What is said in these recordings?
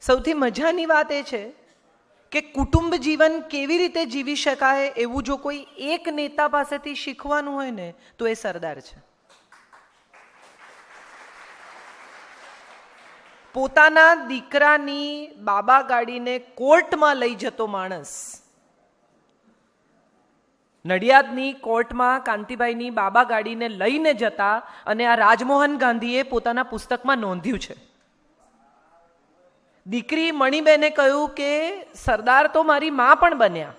સૌથી મજાની વાત એ છે કે કુટુંબ જીવન કેવી રીતે જીવી શકાય એવું જો કોઈ એક નેતા પાસેથી શીખવાનું હોય ને તો એ સરદાર છે. પોતાના દીકરાની બાબા ગાડીને કોર્ટમાં લઈ જતો માણસ, નડિયાદની કોર્ટમાં કાંતિભાઈની બાબા ગાડીને લઈને જતા, અને આ રાજમોહન ગાંધીએ પોતાના પુસ્તકમાં નોંધ્યું છે. દીકરી મણિબેને કહ્યું કે સરદાર તો મારી મા પણ બન્યા.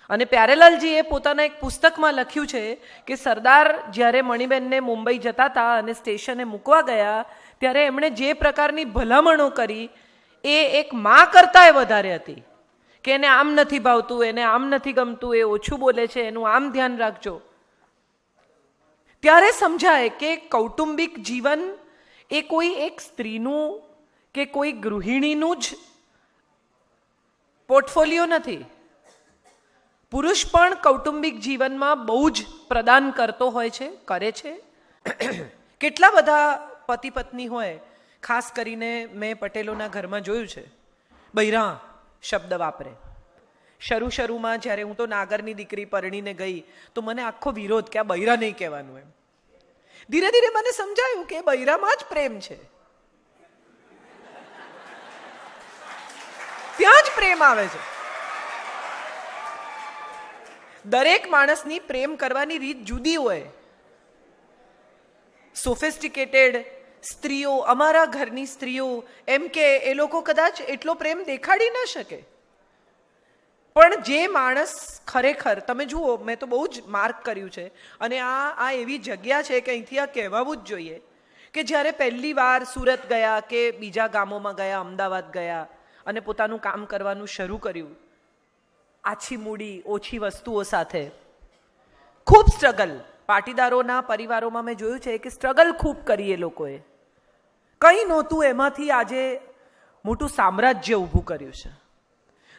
અને પ્યારેલાલજીએ પોતાના એક પુસ્તકમાં લખ્યું છે કે સરદાર જ્યારે મણિબેનને મુંબઈ જતા હતા અને સ્ટેશને મૂકવા ગયા ત્યારે એમણે જે પ્રકારની ભલામણો કરી એ એક મા કરતાંય વધારે હતી કે એને આમ નથી ભાવતું, એને આમ નથી ગમતું, એ ઓછું બોલે છે, એનું આમ ધ્યાન રાખજો. ત્યારે સમજાય કે કૌટુંબિક જીવન એ કોઈ એક સ્ત્રીનું કે કોઈ ગૃહિણીનું જ પોર્ટફોલિયો નથી. પુરુષ પણ કૌટુંબિક જીવનમાં બહુ જ પ્રદાન કરતો હોય છે, કરે છે. કેટલા બધા પતિ પત્ની હોય, ખાસ કરીને મેં પટેલોના ઘરમાં જોયું છે, બૈરા શબ્દ વાપરે. શરૂમાં જ્યારે હું તો નાગરની દીકરી પરણીને ગઈ તો મને આખો વિરોધ કે આ બૈરા નહીં કહેવાનું એમ. ધીરે ધીરે મને સમજાયું કે બૈરામાં જ પ્રેમ છે, ત્યાં જ પ્રેમ આવે છે. દરેક માણસની પ્રેમ કરવાની રીત જુદી હોય. સોફિસ્ટિકેટેડ સ્ત્રીઓ, અમારા ઘરની સ્ત્રીઓ એમ કે એ લોકો કદાચ એટલો પ્રેમ દેખાડી ન શકે, પણ જે માણસ ખરેખર, તમે જુઓ, મેં તો બહુ જ માર્ક કર્યું છે, અને આ એવી જગ્યા છે કે અહીંથી આ કહેવાવું જ જોઈએ કે જ્યારે પહેલી વાર સુરત ગયા કે બીજા ગામોમાં ગયા, અમદાવાદ ગયા અને પોતાનું કામ કરવાનું શરૂ કર્યું, આછી મૂડી, ઓછી વસ્તુઓ સાથે, ખૂબ સ્ટ્રગલ. પાટીદારોના પરિવારોમાં મેં જોયું છે કે સ્ટ્રગલ ખૂબ કરી એ લોકોએ. કંઈ નહોતું, એમાંથી આજે મોટું સામ્રાજ્ય ઊભું કર્યું છે.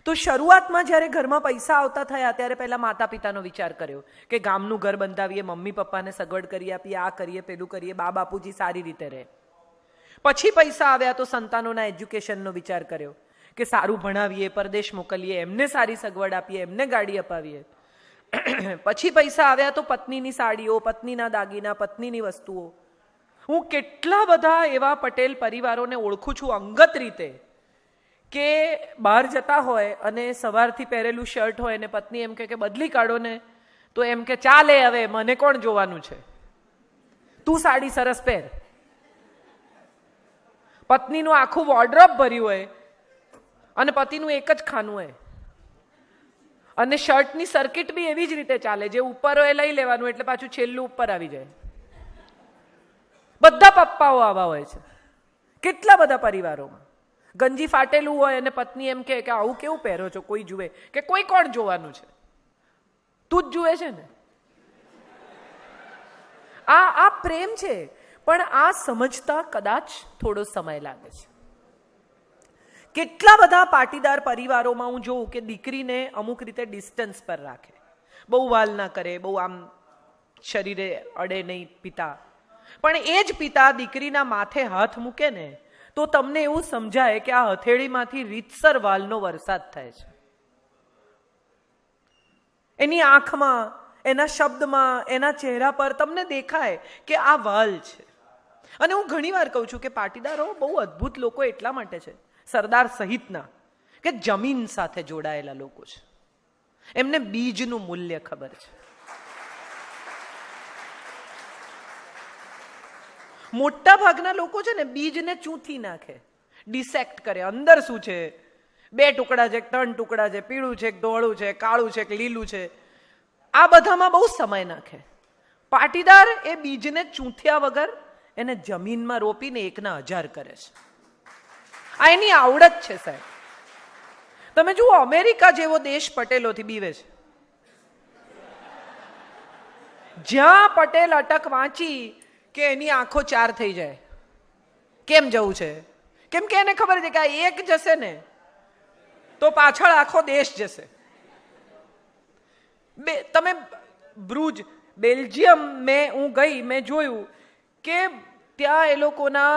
તો શરૂઆતમાં જ્યારે ઘરમાં પૈસા આવતા થયા ત્યારે પહેલાં માતા પિતાનો વિચાર કર્યો કે ગામનું ઘર બંધાવીએ, મમ્મી પપ્પાને સગવડ કરી આપીએ, આ કરીએ, પેલું કરીએ, બા બાપુજી સારી રીતે રહે. પછી પૈસા આવ્યા તો સંતાનોના એજ્યુકેશનનો વિચાર કર્યો કે સારું ભણાવીએ, પરદેશ મોકલીએ, એમને સારી સગવડ આપીએ, એમને ગાડી અપાવીએ. પછી પૈસા આવ્યા તો પત્નીની સાડીઓ, પત્નીના દાગીના, પત્નીની વસ્તુઓ. હું કેટલા બધા એવા પટેલ પરિવારોને ઓળખું છું અંગત રીતે કે બહાર જતા હોય અને સવારથી પહેરેલું શર્ટ હોય અને પત્ની એમ કે બદલી કાઢો ને, તો એમ કે ચાલે, હવે મને કોણ જોવાનું છે, તું સાડી સરસ પહેર. પત્નીનું આખું વોર્ડરોબ ભર્યું હોય અને પતિનું એક જ ખાનું હોય, અને શર્ટની સર્કિટ બી એવી જ રીતે ચાલે, જે ઉપર હોય લઈ લેવાનું એટલે પાછું છેલ્લું ઉપર આવી જાય. બધા પપ્પાઓ આવા હોય છે કેટલા બધા પરિવારોમાં. ગંજી ફાટેલું હોય અને પત્ની એમ કે આવું કેવું પહેરો છો, કોઈ જુએ કે કોઈ કોણ જોવાનું છે, તું જ જુએ છે ને. આ પ્રેમ છે, પણ આ સમજતા કદાચ થોડો સમય લાગે છે. કેટલા બધા પાટીદાર પરિવારોમાં હું જોઉં કે દીકરીને અમુક રીતે ડિસ્ટન્સ પર રાખે, બહુ વાલ ના કરે, બહુ આમ શરીરે અડે નહીં પિતા. પણ એ જ પિતા દીકરીના માથે હાથ મૂકે ને તો તમને એવું સમજાય કે આ હથેળીમાંથી રીતસર વાલનો વરસાદ થાય છે. એની આંખમાં, એના શબ્દમાં, એના ચહેરા પર તમને દેખાય કે આ વાલ છે. અને હું ઘણી વાર કહું છું કે પાટીદારો બહુ અદ્ભુત લોકો એટલા માટે છે, સરદાર સહિતના, કે જમીન સાથે જોડાયેલા લોકો છે. એમને બીજનું મૂલ્ય ખબર છે. મોટા ભાગના લોકો છે ને બીજને ચૂંથી નાખે, ડિસેક્ટ કરે. અંદર શું છે, 2 ટુકડા છે, 3 ટુકડા છે, પીળું છે, ધોળું છે, કાળું છે, લીલું છે, આ બધામાં બહુ સમય નાખે. પાટીદાર એ બીજને ચૂંથ્યા વગર એને જમીનમાં રોપીને 1,000 કરે છે. આ એની આવડત છે સાહેબ. તમે જુઓ, અમેરિકા જેવો દેશ પટેલોથી બીવે છે. જ્યાં પટેલ અટક વાંચી કે એની આંખો 4 થઈ જાય. કેમ જવું છે? કેમ કે એને ખબર છે કે આ એક જશે ને તો પાછળ આખો દેશ જશે. તમે બ્રુજ, બેલ્જિયમ હું ગઈ, મેં જોયું કે ત્યાં એ લોકોના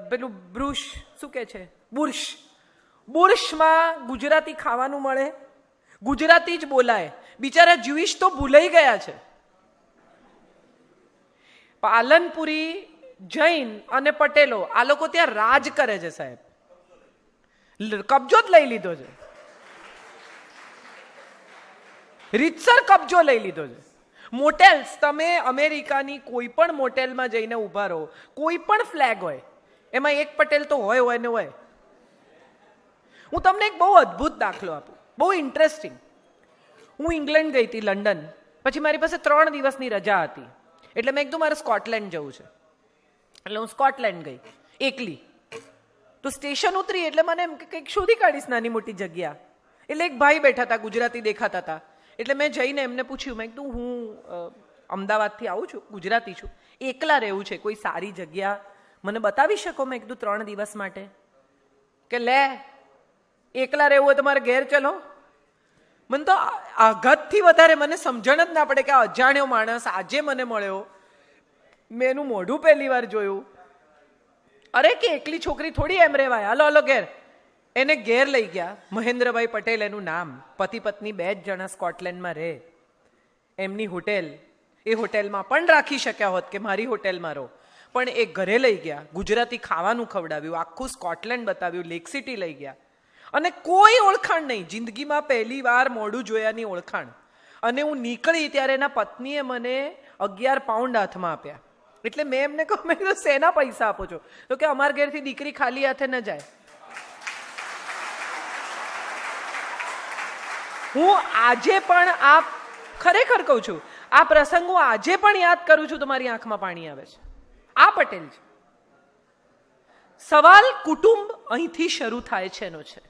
પેલું બ્રુશ શું કે છે, બુર્શ, બુર્શમાં ગુજરાતી ખાવાનું મળે, ગુજરાતી જ બોલાય. બિચારા જ્યુઇશ તો ભૂલાઈ ગયા છે. પાલનપુરી, જૈન અને પટેલો આ લોકો ત્યાં રાજ કરે છે સાહેબ. કબજો જ લઈ લીધો છે, રીતસર કબજો લઈ લીધો છે. મોટેલ્સ, તમે અમેરિકાની કોઈ પણ મોટેલમાં જઈને ઊભા રહો, કોઈ પણ ફ્લેગ હોય એમાં એક પટેલ તો હોય ને હોય. હું તમને એક બહુ અદ્ભુત દાખલો આપું, બહુ ઇન્ટરેસ્ટિંગ. હું ઇંગ્લેન્ડ ગઈ હતી, લંડન. પછી મારી પાસે 3 દિવસની રજા હતી, એટલે મેં કીધું મારે સ્કોટલેન્ડ જવું છે. એટલે હું સ્કોટલેન્ડ ગઈ એકલી. તો સ્ટેશન ઉતરી એટલે મને એમ કે કંઈક શોધી કાઢીશ નાની મોટી જગ્યા. એટલે એક ભાઈ બેઠા હતા, ગુજરાતી દેખાતા હતા. એટલે મેં જઈને એમને પૂછ્યું, મેં કીધું હું અમદાવાદથી આવું છું, ગુજરાતી છું, એકલા રહેવું છે, કોઈ સારી જગ્યા મને બતાવી શકો? મેં કીધું 3 દિવસ માટે. કે લે, એકલા રહેવું હોય તો મારે ઘેર ચલો. મને તો આઘાતથી વધારે મને સમજણ જ ના પડે કે આ અજાણ્યો માણસ આજે મને મળ્યો, મેં એનું મોઢું પહેલી વાર જોયું. અરે કે એકલી છોકરી થોડી એમ રહેવાય, હાલો ઘેર. એને ઘેર લઈ ગયા. મહેન્દ્રભાઈ પટેલ એનું નામ, પતિ પત્ની 2 જ જણા સ્કોટલેન્ડમાં રહે. એમની હોટેલ, એ હોટેલમાં પણ રાખી શક્યા હોત કે મારી હોટેલમાં રહો, પણ એ ઘરે લઈ ગયા, ગુજરાતી ખાવાનું ખવડાવ્યું, આખું સ્કોટલેન્ડ બતાવ્યું, લેક સિટી લઈ ગયા. અને કોઈ ઓળખાણ નહીં, જિંદગીમાં પહેલી વાર મોઢું જોયાની ઓળખાણ. અને હું નીકળી ત્યારે એના પત્નીએ મને 11 પાઉન્ડ હાથમાં આપ્યા. એટલે મેં એમને કહ્યું, મેં કીધું શેના પૈસા આપો છો? તો કે અમારા ઘેરથી દીકરી ખાલી હાથે ન જાય. હું આજે પણ આ ખરેખર કહું છું, આ પ્રસંગ હું આજે પણ યાદ કરું છું તો મારી આંખમાં પાણી આવે છે. આ પટેલ છે. સવાલ કુટુંબ અહીંથી શરૂ થાય છે એનો છે.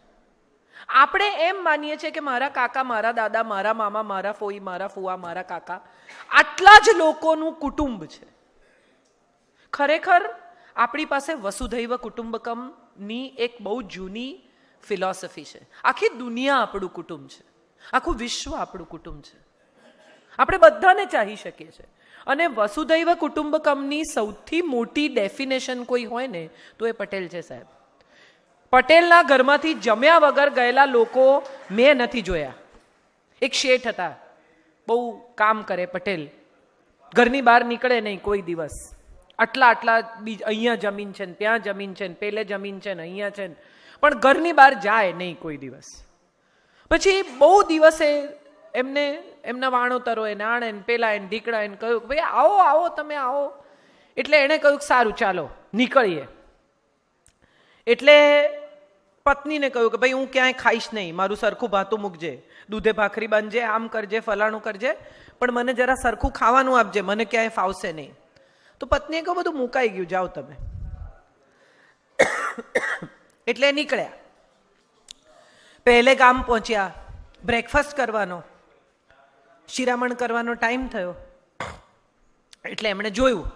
આપણે એમ માનીએ છીએ કે મારા કાકા, મારા દાદા, મારા મામા, મારા ફોઈ, મારા ફુવા, મારા કાકા, આટલા જ લોકોનું કુટુંબ છે. ખરેખર આપણી પાસે વસુધૈવ કુટુંબકમની એક બહુ જૂની ફિલોસોફી છે. આખી દુનિયા આપણું કુટુંબ છે, આખું વિશ્વ આપણું કુટુંબ છે. આપણે બધાને ચાહી શકીએ છીએ. અને વસુધૈવ કુટુંબકમની સૌથી મોટી ડેફિનેશન કોઈ હોય ને તો એ પટેલ છે સાહેબ. પટેલના ઘરમાંથી જમ્યા વગર ગયેલા લોકો મેં નથી જોયા. એક શેઠ હતા, બહુ કામ કરે પટેલ, ઘરની બહાર નીકળે નહીં કોઈ દિવસ. આટલા અહીંયા જમીન છે ને ત્યાં જમીન છે ને પેલે જમીન છે ને અહીંયા છે ને, પણ ઘરની બહાર જાય નહીં કોઈ દિવસ. પછી બહુ દિવસે એમને એમના વાણોતરો એને આણે ને પેલા એને દીકરા એને કહ્યું કે ભાઈ આવો તમે આવો. એટલે એણે કહ્યું સારું ચાલો નીકળીએ. એટલે પત્નીને કહ્યું કે ભાઈ હું ક્યાંય ખાઈશ નહીં, મારું સરખું ભાતું મૂકજે, દૂધે ભાખરી બાંધજે, આમ કરજે, ફલાણું કરજે, પણ મને જરા સરખું ખાવાનું આપજે, મને ક્યાંય ફાવશે નહીં. તો પત્નીએ કહ્યું બધું મુકાઈ ગયું, જાઓ તમે. એટલે નીકળ્યા. પહેલે ગામ પહોંચ્યા, બ્રેકફાસ્ટ કરવાનો, શિરામણ કરવાનો ટાઈમ થયો. એટલે એમણે જોયું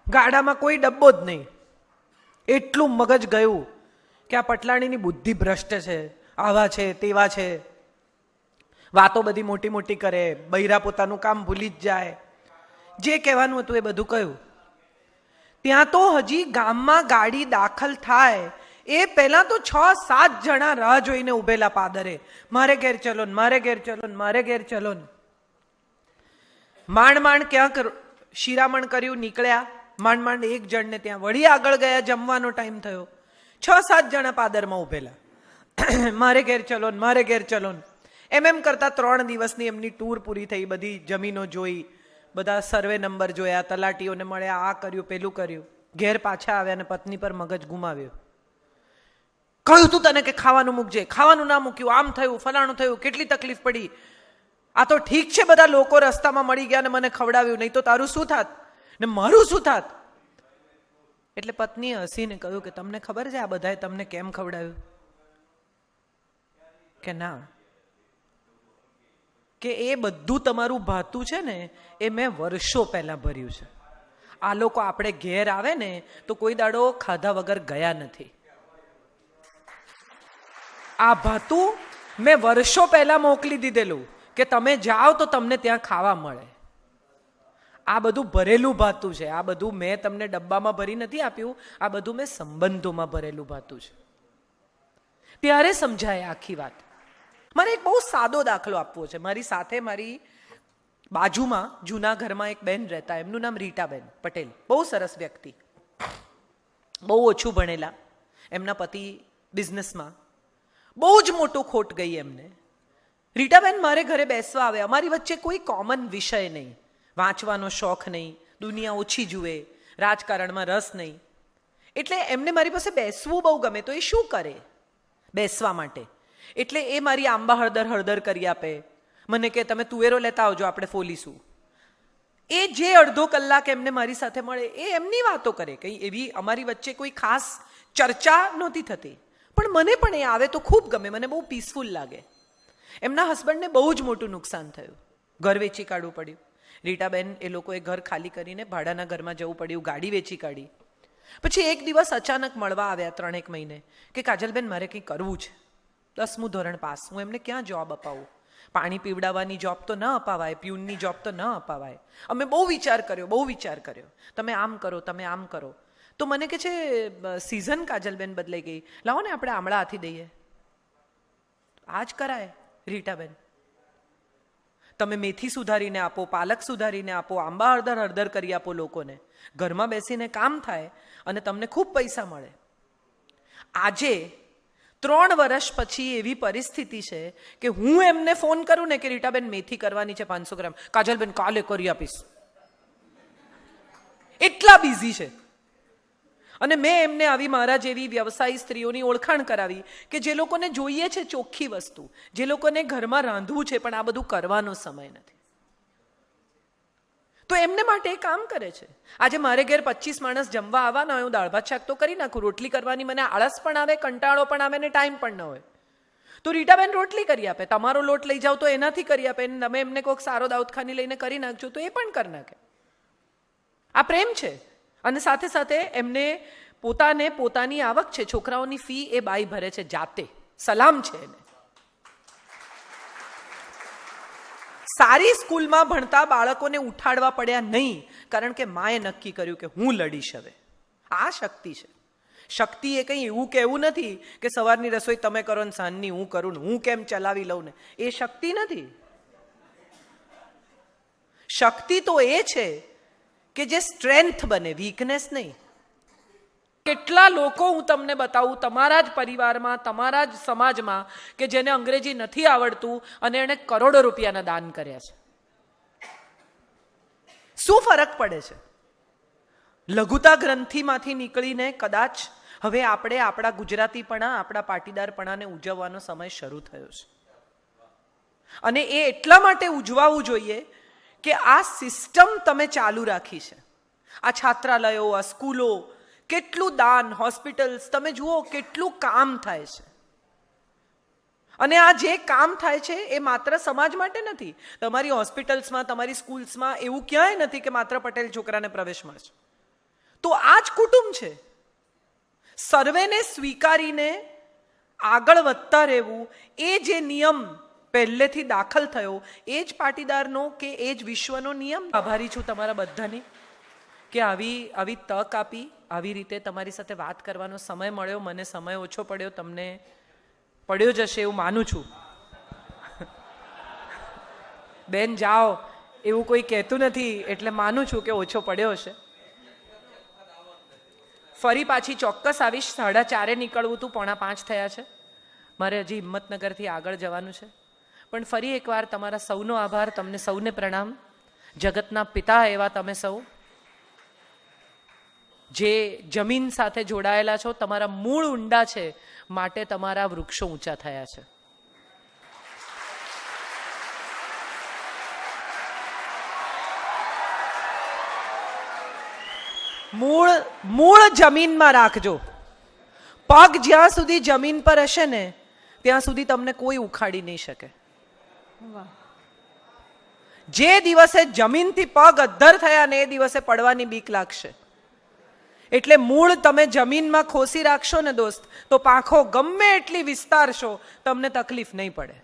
ગાડામાં કોઈ ડબ્બો જ નહીં. એટલું મગજ ગયું કે આ પટલાણીની બુદ્ધિ ભ્રષ્ટ છે, આવા છે તેવા છે, વાતો બધી મોટી મોટી કરે, બૈરા પોતાનું કામ ભૂલી જ જાય. જે કહેવાનું હતું એ બધું કહ્યું. ત્યાં તો હજી ગામમાં ગાડી દાખલ થાય એ પહેલા તો 6-7 જણા રાહ જોઈને ઉભેલા પાદરે, મારે ઘેર ચલો ને, મારે ઘેર ચલો ને, મારે ઘેર ચલો ને. માંડ ક્યાં શિરામણ કર્યું, નીકળ્યા. માંડ એક જણને ત્યાં વળી આગળ ગયા, જમવાનો ટાઈમ થયો. 6-7 જણા પાદરમાં ઉભેલા, મારે ઘેર ચલો ને, મારે ઘેર ચલો ને. એમ કરતા 3 દિવસની એમની ટૂર પૂરી થઈ. બધી જમીનો જોઈ, બધા સર્વે નંબર જોયા, તલાટીઓને મળ્યા, આ કર્યું પેલું કર્યું. ઘેર પાછા આવ્યા અને પત્ની પર મગજ ગુમાવ્યો. કહ્યું તું તને કે ખાવાનું મૂકજે, ખાવાનું ના મૂક્યું, આમ થયું, ફલાણું થયું, કેટલી તકલીફ પડી. આ તો ઠીક છે બધા લોકો રસ્તામાં મળી ગયા ને મને ખવડાવ્યું, નહીં તો તારું શું થાત ને મારું શું થાત. એટલે પત્નીએ હસીને કહ્યું કે તમને ખબર છે આ બધાએ તમને કેમ ખવડાવ્યું? કે ના, કે એ બધું તમારું ભાતું છે ને એ મેં વર્ષો પહેલા ભર્યું છે. આ લોકો આપણે ઘેર આવે ને તો કોઈ દાડો ખાધા વગર ગયા નથી. આ ભાતું મેં વર્ષો પહેલા મોકલી દીધેલું કે તમે જાઓ તો તમને ત્યાં ખાવા મળે. આ બધું ભરેલું ભાતું છે. આ બધું મેં તમને ડબ્બામાં ભરી નથી આપ્યું, આ બધું મેં સંબંધોમાં ભરેલું ભાતું છે. ત્યારે સમજાય આખી વાત. મારે એક બહુ સાદો દાખલો આપવો છે. મારી સાથે મારી બાજુમાં જૂના ઘરમાં એક બેન રહેતા, એમનું નામ રીટાબેન પટેલ. બહુ સરસ વ્યક્તિ, બહુ ઓછું ભણેલા. એમના પતિ બિઝનેસમાં, બહુ જ મોટું ખોટ ગઈ એમને. રીટાબેન મારે ઘરે બેસવા આવે. અમારી વચ્ચે કોઈ કોમન વિષય નહીં, વાંચવાનો શોખ નહીં, દુનિયા ઓછી જુએ, રાજકારણમાં રસ નહીં. એટલે એમને મારી પાસે બેસવું બહુ ગમે. તો એ શું કરે બેસવા માટે? એટલે એ મારી આંબા હળદર કરી આપે. મને કે તમે તુવેરો લેતા આવજો, આપણે ફોલીશું. એ જે અડધો કલાક એમને મારી સાથે મળે એ એમની વાતો કરે. કંઈ એવી અમારી વચ્ચે કોઈ ખાસ ચર્ચા નહોતી થતી, પણ મને પણ એ આવે તો ખૂબ ગમે, મને બહુ પીસફુલ લાગે. એમના હસબન્ડને બહુ જ મોટું નુકસાન થયું, ઘર વેચી કાઢવું પડ્યું. રીટાબેન એ લોકોએ ઘર ખાલી કરીને ભાડાના ઘરમાં જવું પડ્યું, ગાડી વેચી કાઢી. પછી એક દિવસ અચાનક મળવા આવ્યા 3-1 મહિને કે કાજલબેન મારે કંઈ કરવું છે, 10મું ધોરણ પાસ. હું એમને ક્યાં જોબ અપાવું? પાણી પીવડાવવાની જોબ તો ન અપાવાય, પ્યુનની જોબ તો ન અપાવાય. અમે બહુ વિચાર કર્યો. તમે આમ કરો, તમે આમ કરો. તો મને કે છે સિઝન કાજલબેન બદલાઈ ગઈ, લાવો ને આપણે આમળા હાથી દઈએ. આ જ કરાય રીટાબેન. તમે મેથી સુધારીને આપો, પાલક સુધારીને આપો, આંબા હળદર કરી આપો લોકોને. ઘરમાં બેસીને કામ થાય અને તમને ખૂબ પૈસા મળે. આજે 3 વર્ષ પછી એવી પરિસ્થિતિ છે કે હું એમને ફોન કરું ને કે રીટાબેન મેથી કરવાની છે 500 ગ્રામ, કાજલબેન કાલે કરી આપીશ. એટલા બિઝી છે. અને મેં એમને આવી મારા જેવી વ્યવસાયી સ્ત્રીઓની ઓળખાણ કરાવી કે જે લોકોને જોઈએ છે ચોખ્ખી વસ્તુ, જે લોકોને ઘરમાં રાંધવું છે પણ આ બધું કરવાનો સમય નથી. તો એમને માટે એ કામ કરે છે. આજે મારે ઘેર 25 માણસ જમવા આવવાના હોય, હું દાળ ભાત શાક તો કરી નાખું. રોટલી કરવાની મને આળસ પણ આવે, કંટાળો પણ આવે ને ટાઈમ પણ ન હોય. તો રીટાબેન રોટલી કરી આપે. તમારો લોટ લઈ જાઓ તો એનાથી કરી આપે. તમે એમને કોઈક સારો દાઉદખાની લઈને કરી નાખજો તો એ પણ કરી નાખે. આ પ્રેમ છે. અને સાથે સાથે એમને પોતાની આવક છે, છોકરાઓની ફી એ બાઈ ભરે છે જાતે. સલામ છે એને. સારી સ્કૂલમાં ભણતા બાળકોને ઉઠાડવા પડ્યા નહીં, કારણ કે માએ નક્કી કર્યું કે હું લડીશ હવે. આ શક્તિ છે. શક્તિ એ કંઈ એવું કહેવું નથી કે સવારની રસોઈ તમે કરો ને સાંજની હું કરું ને હું કેમ ચલાવી લઉં ને. એ શક્તિ નથી. શક્તિ તો એ છે કે જે સ્ટ્રેન્થ બને, વીકનેસ નહીં. કેટલા લોકો હું તમને બતાવું તમારા જ પરિવારમાં, તમારા જ સમાજમાં કે જેને અંગ્રેજી નથી આવડતું અને એણે કરોડો રૂપિયાના દાન કર્યા છે. શું ફરક પડે છે? લઘુતા ગ્રંથિમાંથી નીકળીને કદાચ હવે આપણે આપણા ગુજરાતીપણા, આપણા પાટીદારપણાને ઉજવવાનો સમય શરૂ થયો છે. અને એ એટલા માટે ઉજવાવું જોઈએ કે આ સિસ્ટમ તમે ચાલુ રાખી છે. આ છાત્રાલયો, આ સ્કૂલો, કેટલું દાન, હોસ્પિટલ્સ, તમે જુઓ કેટલું કામ થાય છે. અને આ જે કામ થાય છે એ માત્ર સમાજ માટે નથી. તમારી હોસ્પિટલ્સમાં, તમારી સ્કૂલ્સમાં એવું ક્યાંય નથી કે માત્ર પટેલ છોકરાને પ્રવેશ મળશે. તો આ જ કુટુંબ છે. સર્વેને સ્વીકારીને આગળ વધતા રહેવું, એ જે નિયમ પહેલેથી દાખલ થયો, એ જ પાટીદારનો કે એ જ વિશ્વનો નિયમ. આભારી છું તમારા બધાની કે આવી તક આપી, આવી રીતે તમારી સાથે વાત કરવાનો સમય મળ્યો. મને સમય ઓછો પડ્યો, તમને પડ્યો જશે એવું માનું છું. બેન જાઓ એવું કોઈ કહેતું નથી એટલે માનું છું કે ઓછો પડ્યો હશે. ફરી પાછી ચોક્કસ આવીશ. 4:30 નીકળવું હતું, 4:45 થયા છે. મારે હજી હિંમતનગરથી આગળ જવાનું છે. પણ ફરી એકવાર તમારા સૌનો આભાર, તમને સૌને પ્રણામ. જગતના પિતા એવા તમે સૌ જે જમીન સાથે જોડાયેલા છો, તમારા મૂળ ઊંડા છે માટે તમારા વૃક્ષો ઊંચા થયા છે. મૂળ જમીનમાં રાખજો. પગ જ્યાં સુધી જમીન પર હશે ને ત્યાં સુધી તમને કોઈ ઉખાડી નહીં શકે. જે દિવસે જમીનથી પગ અદ્ધર થયા ને એ દિવસે પડવાની બીક લાગશે. એટલે મૂળ તમે જમીનમાં ખોસી રાખશો ને દોસ્ત, તો પાંખો ગમે એટલી વિસ્તારશો તમને તકલીફ નહીં પડે.